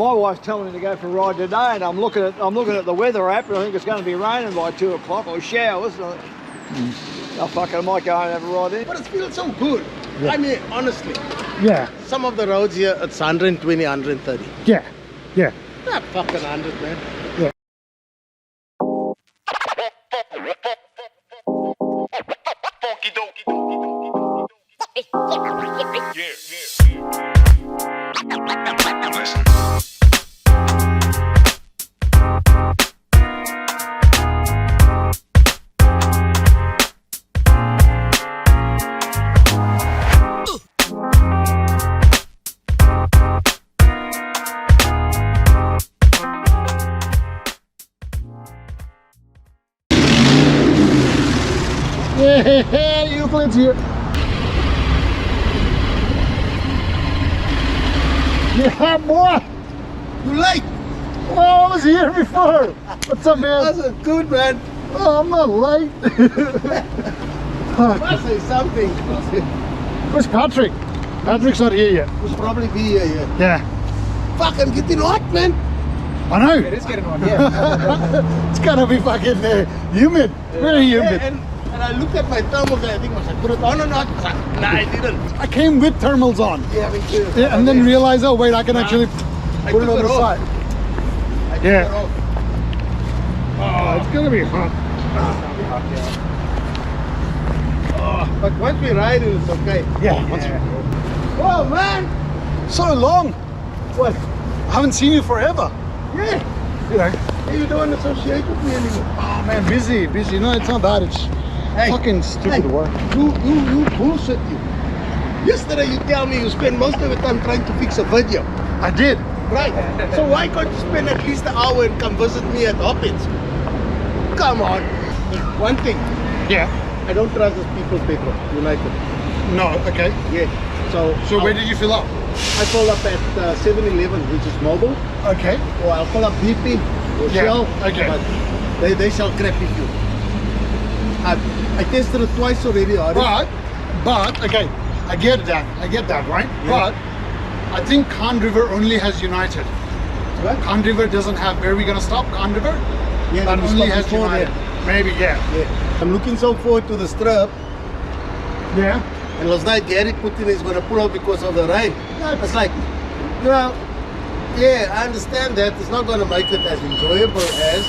my wife's telling me to go for a ride today, and I'm looking at the weather app, and I think it's going to be raining by 2 o'clock or showers. So I fucking I might go and have a ride in. But it feels so good. Yeah. I mean, honestly. Yeah. Some of the roads here, it's 120, 130. Yeah. Yeah. Not fucking 100, man. Yeah. Yeah, Euclid's here. Yeah, boy. You late? Oh, I was here before. What's up, man? That's good, man. Oh, I'm not late. Must say something. Where's Patrick? Patrick's not here yet. We'll probably be here, yeah. Yeah. Fucking getting hot, man. I know. It is getting on, yeah. It's gonna be fucking humid. Very humid. Yeah, and I looked at my thermals and I think, was I put it on or not? Nah, I didn't. I came with thermals on. Yeah, me too. Yeah, and then realized, oh wait, I can actually put it on the side. I took Yeah. it off. Oh, it's gonna be hot. But once we ride it, it's okay. Yeah. Oh, man. So long. What? I haven't seen you forever. Yeah. You know. Hey, you don't associate with me anymore. Oh man, busy. No, it's not that. It's fucking stupid work. You bullshit you. Yesterday you tell me you spend most of the time trying to fix a video. I did. Right. So why can't you spend at least an hour and come visit me at Orbost? Come on. One thing. Yeah. I don't trust these people's petrol. United. No. Okay. Yeah. So where did you fill up? I fill up at 7-Eleven, which is mobile. Okay. Or I'll fill up BP or Shell. Okay. But they sell crappy fuel. I tested it twice already. But okay, I get that, right? Yeah. But I think Cann River only has United. What? Cann River doesn't have. Where are we gonna stop? Cann River? Yeah, that we only stop has before United. there. Maybe, yeah. I'm looking so forward to the strip. Yeah. And last night Gary Putin is going to pull out because of the rain. It's like, well, yeah, I understand that. It's not going to make it as enjoyable as,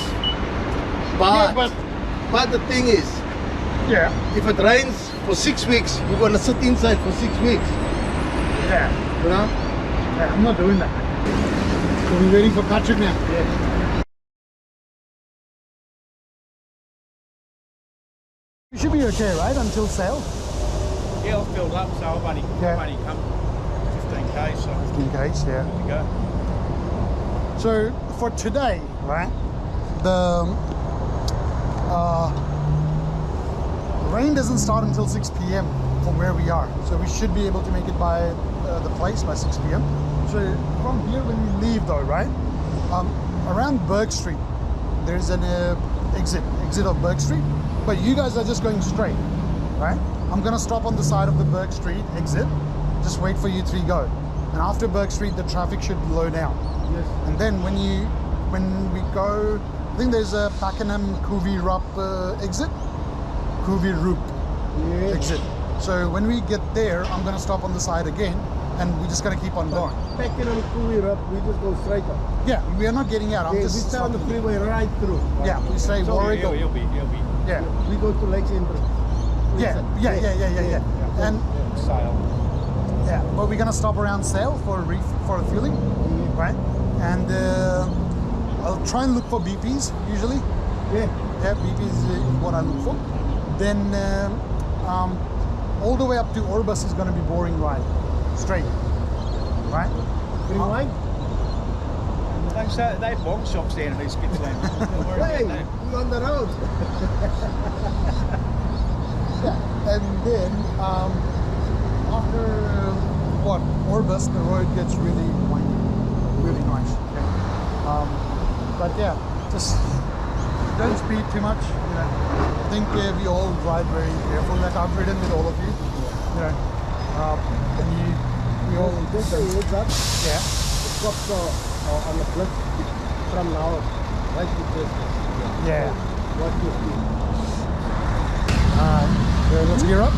but the thing is, Yeah. if it rains for 6 weeks, you're going to sit inside for 6 weeks. Yeah. You know? Yeah, I'm not doing that. So we're waiting for Patrick now. Yeah. You should be okay, right? Until sale? Yeah, I've filled up, so I've only come 15k, so 15Ks, yeah. good to go. So for today, right? The rain doesn't start until 6 p.m. from where we are. So we should be able to make it by the place by 6 p.m. So from here when we leave though, right? Around Burke Street, there's an exit of Burke Street. But you guys are just going straight, right? I'm gonna stop on the side of the Burke Street exit. Just wait for you three go. And after Burke Street, the traffic should slow down. Yes. And then when we go, I think there's a Pakenham Kuvi Rup exit. Kuvi Roop exit. So when we get there, I'm gonna stop on the side again, and we're just gonna keep on going. Pakenham Kuwi up, we just go straight up. Yeah, we are not getting out. I'm Yeah, just we down the stopping. freeway right through. Yeah, we say So Warwick. he'll be. Yeah, We go to Lakes Entrance. yeah. And Sale. yeah, but we're gonna stop around Sale for fueling, right? And I'll try and look for BPs usually. Yeah. Yeah, BPs is what I look for. Then all the way up to Orbost is gonna be boring ride, straight, right? Green wine? They have bottle shops down in East Gippsland. Don't worry Hey, about that. we're on the road. Yeah, and then after Orbost, the road gets really windy, really nice. Yeah. But yeah, just don't speed too much. You know, I think we all ride very careful. Like I've ridden with all of you. You know, and we all Just a heads up. yeah. The cops are on the cliff from now right to Twisties. Yeah. What you see? So let's gear up.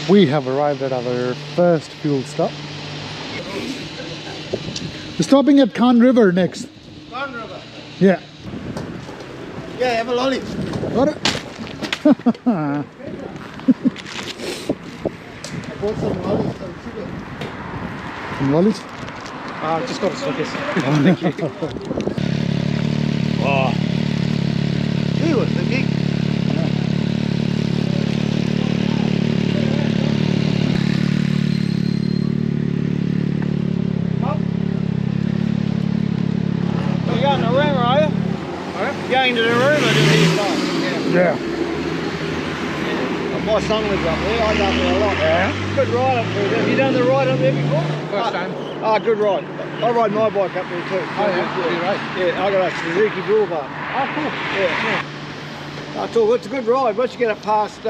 We have arrived at our first fuel stop. We're stopping at Cann River next. Cann River. Yeah. Yeah, have a lolly. Got it. I bought some lollies, some sugar. Some lollies? I've just got a Snickers. Thank you. Oh. He was the gig. You're going to Narooma, are you? Going to Narooma to hear time. Yeah. My son lives up there, I go up there a lot. Yeah. Good ride up through there. Have you done the ride up there before? First time. Ah, good ride. I ride my bike up there too. Oh yeah, you're right. Yeah, I got a Suzuki Boulevard. Oh cool. Yeah. It's all, it's a good ride. Once you get it past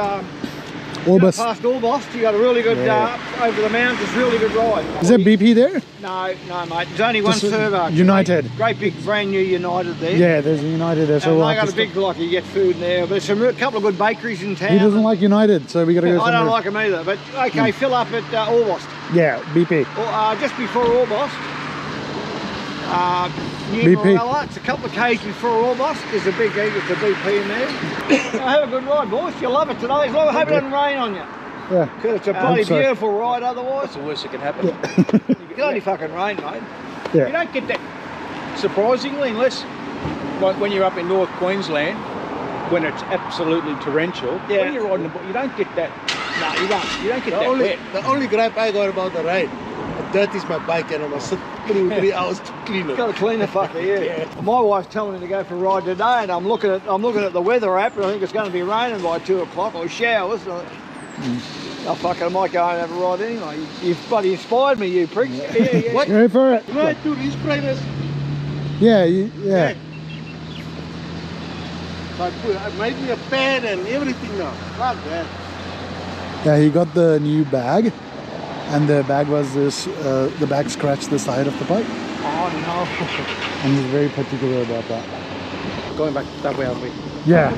Orbost. past Orbost, you got a really good over the mountains, really good ride. Is there BP there? No, mate. There's only one Just servo. United. Great big brand new United there. Yeah, there's a United there. So And we'll they have got to a big like you get food in there. But there's a couple of good bakeries in town. He doesn't like United, so we got to go I somewhere. don't like them either. But okay, fill up at Orbost. Yeah, BP. Or, just before Orbost. New BP. Morella, it's a couple of k's before Orbost. There's a big it's a BP in there. Have a good ride, boys. You'll love it today. As long as I hope it doesn't rain on you. Yeah. Because it's a bloody so. beautiful ride otherwise. That's the worst that can happen. It can only fucking rain, mate. You Yeah. don't get that, surprisingly, unless like when you're up in North Queensland, when it's absolutely torrential. Yeah. When you're riding the bike, you don't get that. No, you don't. You don't get that wet. The only gripe I got about the ride, it dirties my bike and I must sit 3 hours to clean it. Got to clean the fucker, yeah. My wife's telling me to go for a ride today, and I'm looking at the weather app, and I think it's going to be raining by 2 o'clock or showers. Oh fuck it, I might go and have a ride anyway. You've bloody inspired me, you pricks. Yeah. What? Go for it. Right to respray this. Yeah, yeah. I made me a pen and everything now. Fuck that. Yeah, he got the new bag, and the bag was this. The bag scratched the side of the bike, Oh no. and he's very particular about that. Going back that way, aren't we? Yeah.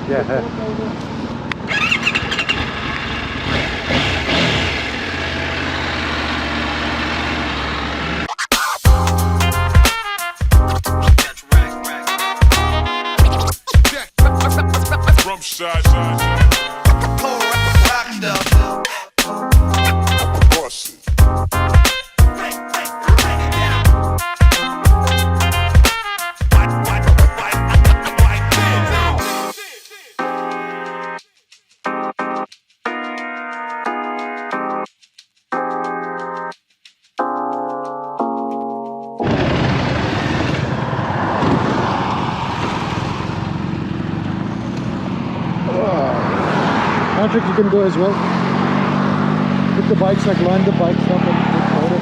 Patrick, you can go as well. Put the bikes, like line the bikes up and take photo.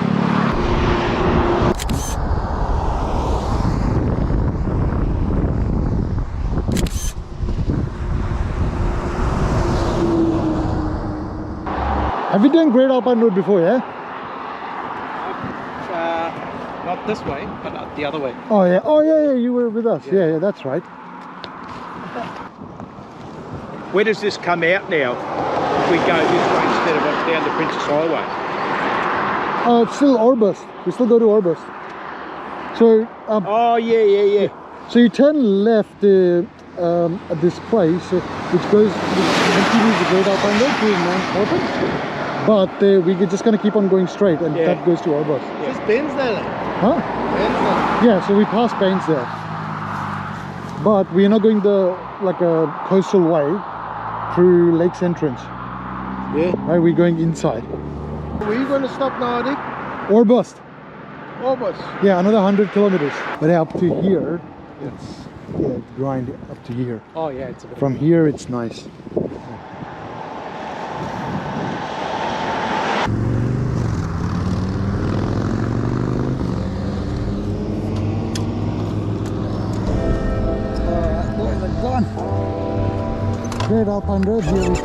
Have you done Great Alpine Road before, yeah? Not this way, but the other way. Oh yeah, you were with us. Yeah, that's right. Where does this come out now? If we go this way instead of down the Princess Highway? It's still Orbost. We still go to Orbost. So Oh yeah. so you turn left at this place, which continues the Great Alpine Road to Mount Orphan. But we just gonna keep on going straight, and that goes to Orbost. Just Baines there, like. Huh? Baines there. Yeah. So we pass Baines there, but we are not going the like a coastal way through Lake's entrance. Yeah. Right? We're going inside. Where you going to stop now, Rick? Orbost. Orbost. Yeah, another 100 kilometers. But up to here, it's grind up to here. Oh yeah, it's a bit. From here, it's nice. Alright, boys are gone. Great Alpine Road here.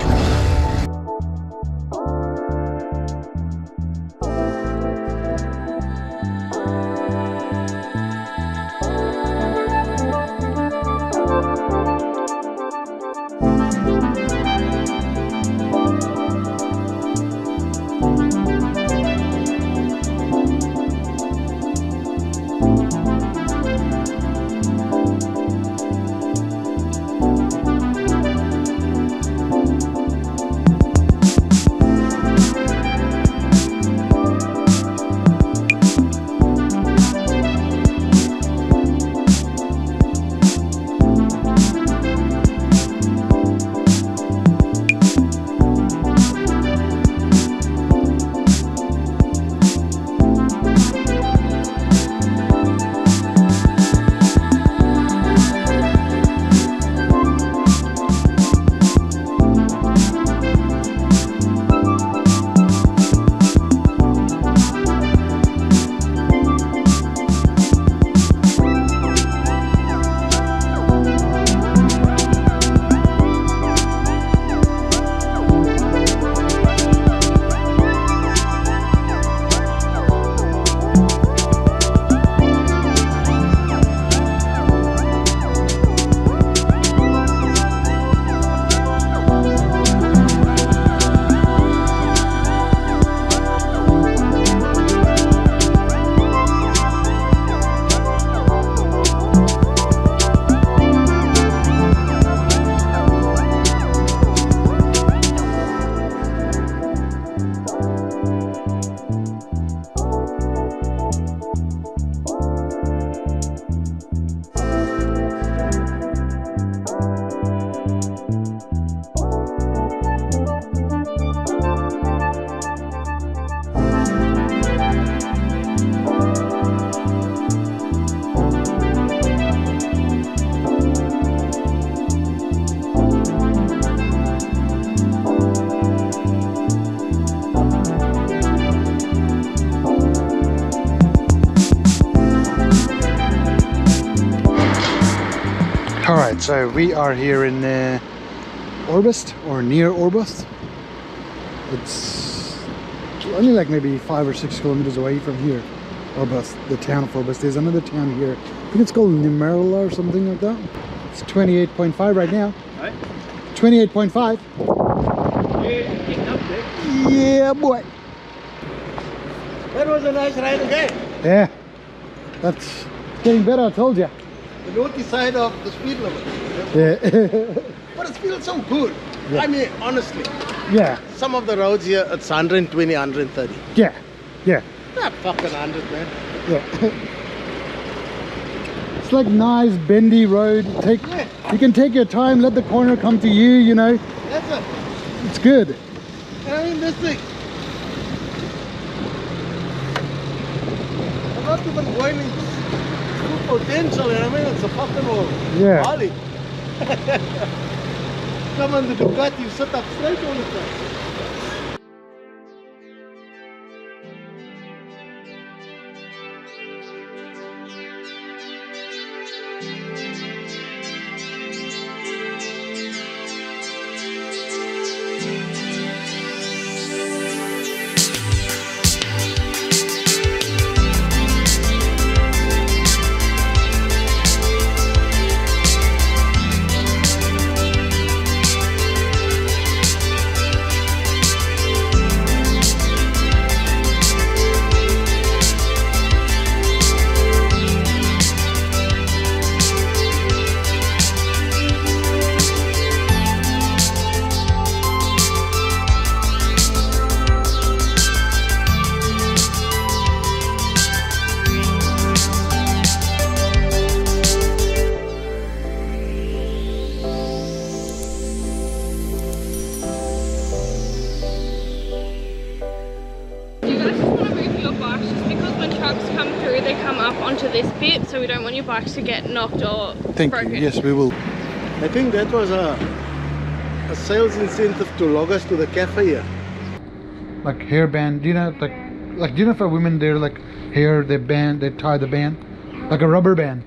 Alright, so we are here in Orbost, or near Orbost. It's only like maybe 5 or 6 kilometers away from here, Orbost, the town of Orbost. There's another town here, I think it's called Nimerla or something like that. It's 28.5 right now. Right? 28.5. Yeah, getting up there. Yeah, boy. That was a nice ride again. Yeah, that's getting better, I told you. The north side of the speed limit. Yeah. But it feels so good. Yeah. I mean, honestly, Yeah, some of the roads here, it's 120, 130. yeah, yeah, Not fucking 100, man. yeah. It's like nice bendy road. You can take your time, let the corner come to you, you know. That's it. It's good. I mean, this thing. I'm not even going in full potential, you know what I mean? It's a fucking old Bali. Come on the Ducati, you sit up straight all the time. trucks come through, they come up onto this bit, so we don't want your bikes to get knocked or broken. Yes, we will. I think that was a sales incentive to log us to the cafe here. Like hairband, do you know, like do you know for women they're like hair, they tie the band, like a rubber band.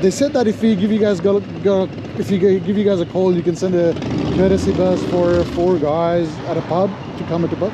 They said that if we give you guys if you give you guys a call, you can send a courtesy bus for 4 guys at a pub to come at the pub.